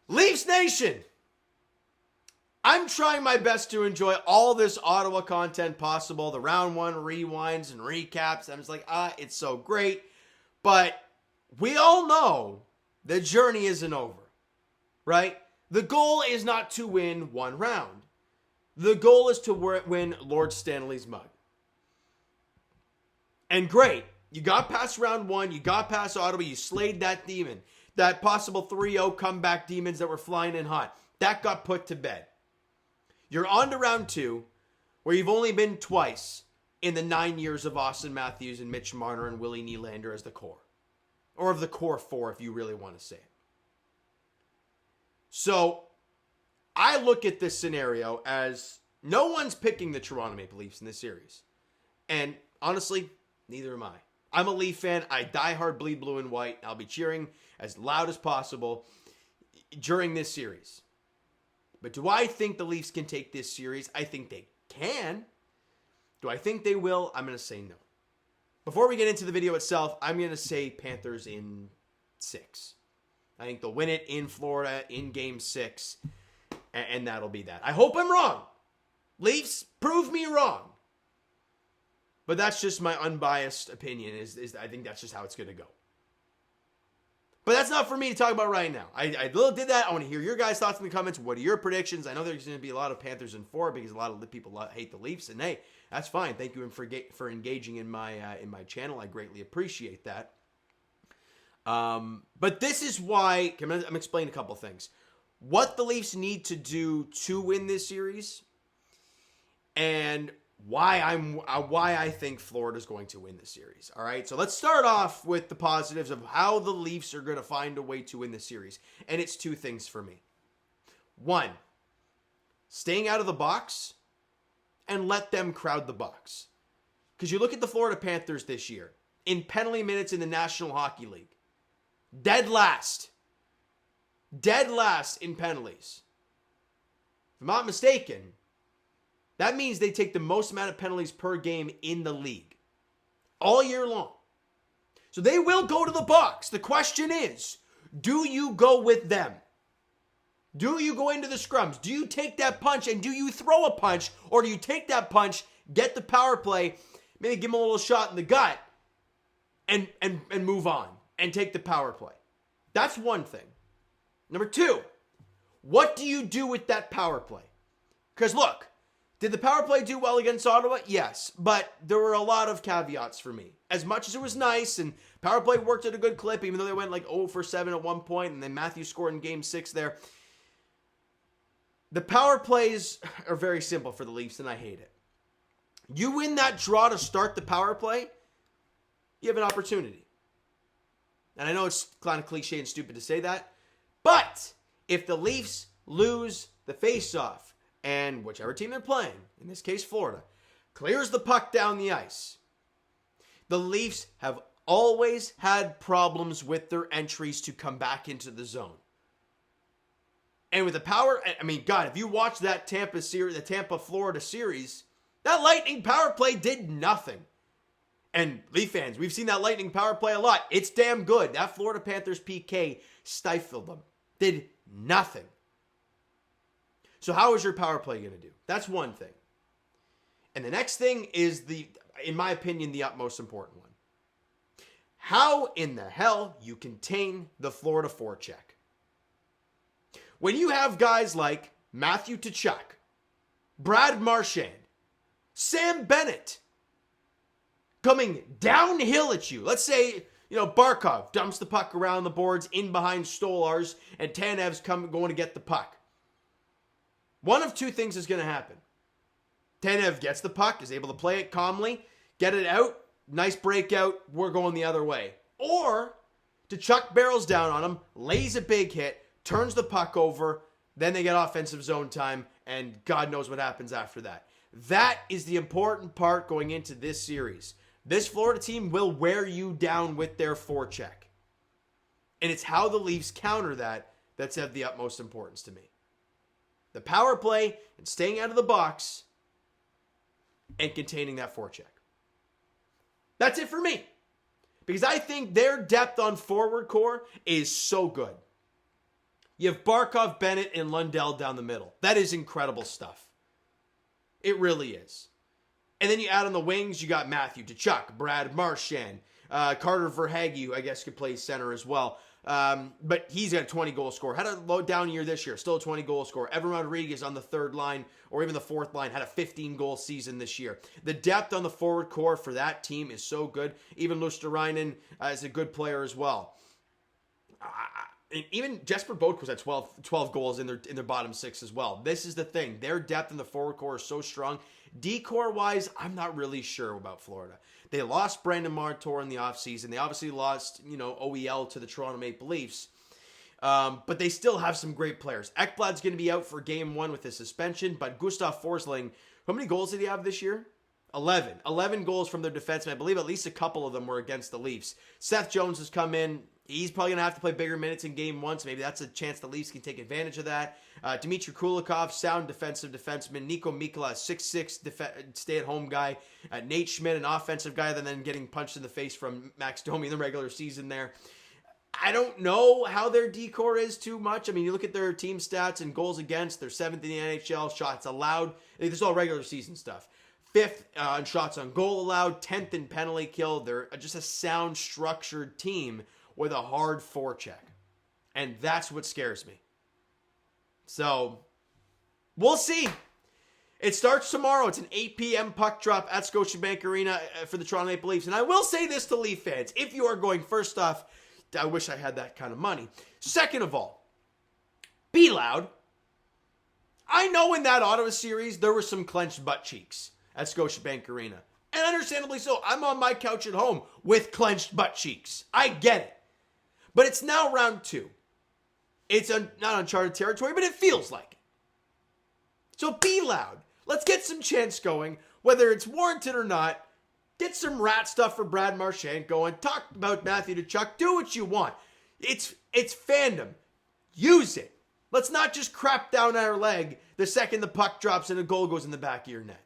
Leafs Nation, I'm trying my best to enjoy all this Ottawa content possible. The round one rewinds and recaps. I'm just like, it's so great. But we all know the journey isn't over, right? The goal is not to win one round. The goal is to win Lord Stanley's mug. And great, you got past round one, you got past Ottawa, you slayed that demon. That possible 3-0 comeback demons that were flying in hot. That got put to bed. You're on to round two, where you've only been twice in the 9 years of Austin Matthews and Mitch Marner and Willie Nylander as the core. Or of the core four, if you really want to say it. So, I look at this scenario as no one's picking the Toronto Maple Leafs in this series. And honestly, neither am I. I'm a Leaf fan. I diehard bleed blue and white. I'll be cheering as loud as possible during this series. But do I think the Leafs can take this series? I think they can. Do I think they will? I'm going to say no. Before we get into the video itself, I'm going to say Panthers in 6. I think they'll win it in Florida in Game 6, and that'll be that. I hope I'm wrong. Leafs, prove me wrong. But that's just my unbiased opinion. Is I think that's just how it's going to go. But that's not for me to talk about right now. I did that. I want to hear your guys' thoughts in the comments. What are your predictions? I know there's going to be a lot of Panthers in 4 because a lot of the people hate the Leafs. And hey, that's fine. Thank you for engaging in my channel. I greatly appreciate that. But this is why I'm explaining a couple things. What the Leafs need to do to win this series, and why I think Florida's going to win this series. All right, so let's start off with the positives of how the Leafs are going to find a way to win this series, and it's 2 things for me. 1, staying out of the box and let them crowd the box. Because you look at the Florida Panthers this year in penalty minutes in the National Hockey League, dead last in penalties. If I'm not mistaken, that means they take the most amount of penalties per game in the league. All year long. So they will go to the box. The question is, do you go with them? Do you go into the scrums? Do you take that punch and do you throw a punch? Or do you take that punch, get the power play, maybe give them a little shot in the gut, and move on and take the power play? That's one thing. Number 2, what do you do with that power play? Because look, did the power play do well against Ottawa? Yes, but there were a lot of caveats for me. As much as it was nice, and power play worked at a good clip, even though they went like 0 for 7 at one point, and then Matthews scored in Game 6 there. The power plays are very simple for the Leafs, and I hate it. You win that draw to start the power play, you have an opportunity. And I know it's kind of cliche and stupid to say that, but if the Leafs lose the face-off, and whichever team they're playing, in this case Florida, clears the puck down the ice, the Leafs have always had problems with their entries to come back into the zone. And with the power, I mean, God, if you watch that Tampa series, the Tampa-Florida series, that Lightning power play did nothing. And Leaf fans, we've seen that Lightning power play a lot. It's damn good. That Florida Panthers PK stifled them. Did nothing. So how is your power play going to do? That's one thing. And the next thing is in my opinion, the utmost important one. How in the hell you contain the Florida forecheck? When you have guys like Matthew Tkachuk, Brad Marchand, Sam Bennett coming downhill at you. Let's say, Barkov dumps the puck around the boards in behind Stolarz, and Tanev's going to get the puck. One of 2 things is going to happen. Tanev gets the puck, is able to play it calmly, get it out, nice breakout, we're going the other way. Or Tkachuk barrels down on him, lays a big hit, turns the puck over, then they get offensive zone time, and God knows what happens after that. That is the important part going into this series. This Florida team will wear you down with their forecheck. And it's how the Leafs counter that that's of the utmost importance to me. The power play and staying out of the box and containing that forecheck. That's it for me. Because I think their depth on forward core is so good. You have Barkov, Bennett, and Lundell down the middle. That is incredible stuff. It really is. And then you add on the wings, you got Matthew Tkachuk, Brad Marchand, Carter Verhaeghe, who I guess could play center as well. But he's got a 20-goal scorer. Had a low down year this year, still a 20-goal scorer. Evan Rodriguez on the third line, or even the fourth line, had a 15-goal season this year. The depth on the forward core for that team is so good. Even Luosterainen is a good player as well. And even Jesper Botkos had 12 goals in their bottom six as well. This is the thing. Their depth in the forward core is so strong. D-core-wise, I'm not really sure about Florida. They lost Brandon Montour in the offseason. They obviously lost, OEL to the Toronto Maple Leafs. But they still have some great players. Ekblad's going to be out for game 1 with his suspension. But Gustav Forsling, how many goals did he have this year? 11. 11 goals from their defensemen. I believe at least a couple of them were against the Leafs. Seth Jones has come in. He's probably going to have to play bigger minutes in game 1, so maybe that's a chance the Leafs can take advantage of that. Dmitry Kulikov, sound defensive defenseman. Nico Mikkola, 6'6", stay-at-home guy. Nate Schmidt, an offensive guy, then getting punched in the face from Max Domi in the regular season there. I don't know how their D-core is too much. I mean, you look at their team stats and goals against. They're 7th in the NHL, shots allowed. This is all regular season stuff. 5th on shots on goal allowed, 10th in penalty kill. They're just a sound, structured team with a hard forecheck. And that's what scares me. So, we'll see. It starts tomorrow. It's an 8 p.m. puck drop at Scotiabank Arena for the Toronto Maple Leafs. And I will say this to Leaf fans. If you are going, first off, I wish I had that kind of money. Second of all, be loud. I know in that Ottawa series, there were some clenched butt cheeks at Scotiabank Arena. And understandably so. I'm on my couch at home with clenched butt cheeks. I get it. But it's now round 2. It's not uncharted territory, but it feels like it. So be loud. Let's get some chants going, whether it's warranted or not. Get some rat stuff for Brad Marchand going. Talk about Matthew Tkachuk. Do what you want. It's fandom. Use it. Let's not just crap down our leg the second the puck drops and a goal goes in the back of your net.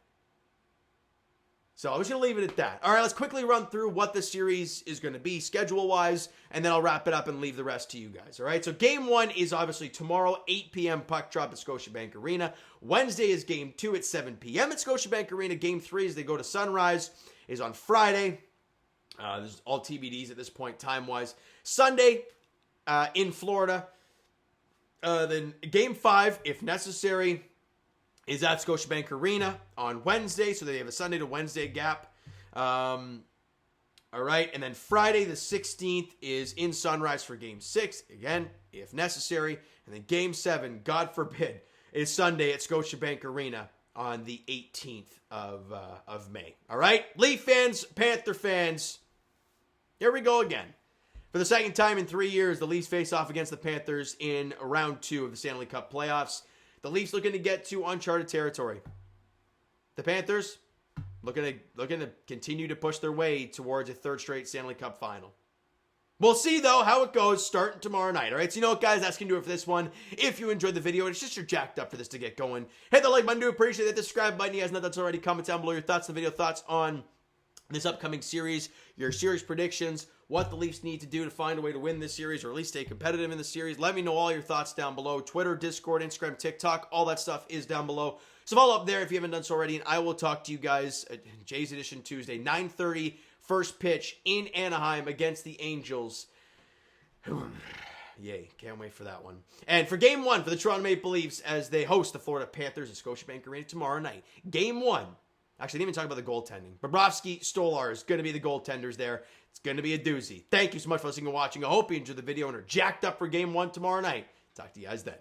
So I'm just going to leave it at that. All right, let's quickly run through what the series is going to be schedule-wise, and then I'll wrap it up and leave the rest to you guys. All right, so game 1 is obviously tomorrow, 8 p.m. puck drop at Scotiabank Arena. Wednesday is game 2 at 7 p.m. at Scotiabank Arena. Game 3 as they go to Sunrise is on Friday. There's all TBDs at this point, time-wise. Sunday in Florida. Then game 5, if necessary, is at Scotiabank Arena on Wednesday, so they have a Sunday to Wednesday gap. All right, and then Friday the 16th is in Sunrise for Game 6, again, if necessary. And then Game 7, God forbid, is Sunday at Scotiabank Arena on the 18th of May. All right, Leaf fans, Panther fans, here we go again. For the second time in 3 years, the Leafs face off against the Panthers in round 2 of the Stanley Cup playoffs. The Leafs looking to get to uncharted territory. The Panthers looking to continue to push their way towards a third straight Stanley Cup final. We'll see, though, how it goes starting tomorrow night. All right, so you know what, guys? That's going to do it for this one. If you enjoyed the video and it's just you're jacked up for this to get going, hit the like button. Do appreciate that. The subscribe button. You guys know that's already. Comment down below your thoughts on the video, thoughts on this upcoming series, your series predictions, what the Leafs need to do to find a way to win this series or at least stay competitive in the series. Let me know all your thoughts down below. Twitter, Discord, Instagram, TikTok, all that stuff is down below. So follow up there if you haven't done so already, and I will talk to you guys at Jay's Edition Tuesday, 9:30, first pitch in Anaheim against the Angels. Yay, can't wait for that one. And for Game 1 for the Toronto Maple Leafs as they host the Florida Panthers at Scotiabank Arena tomorrow night. Game 1. Actually, I didn't even talk about the goaltending. Bobrovsky, Stolar is going to be the goaltenders there. It's going to be a doozy. Thank you so much for listening and watching. I hope you enjoyed the video and are jacked up for Game 1 tomorrow night. Talk to you guys then.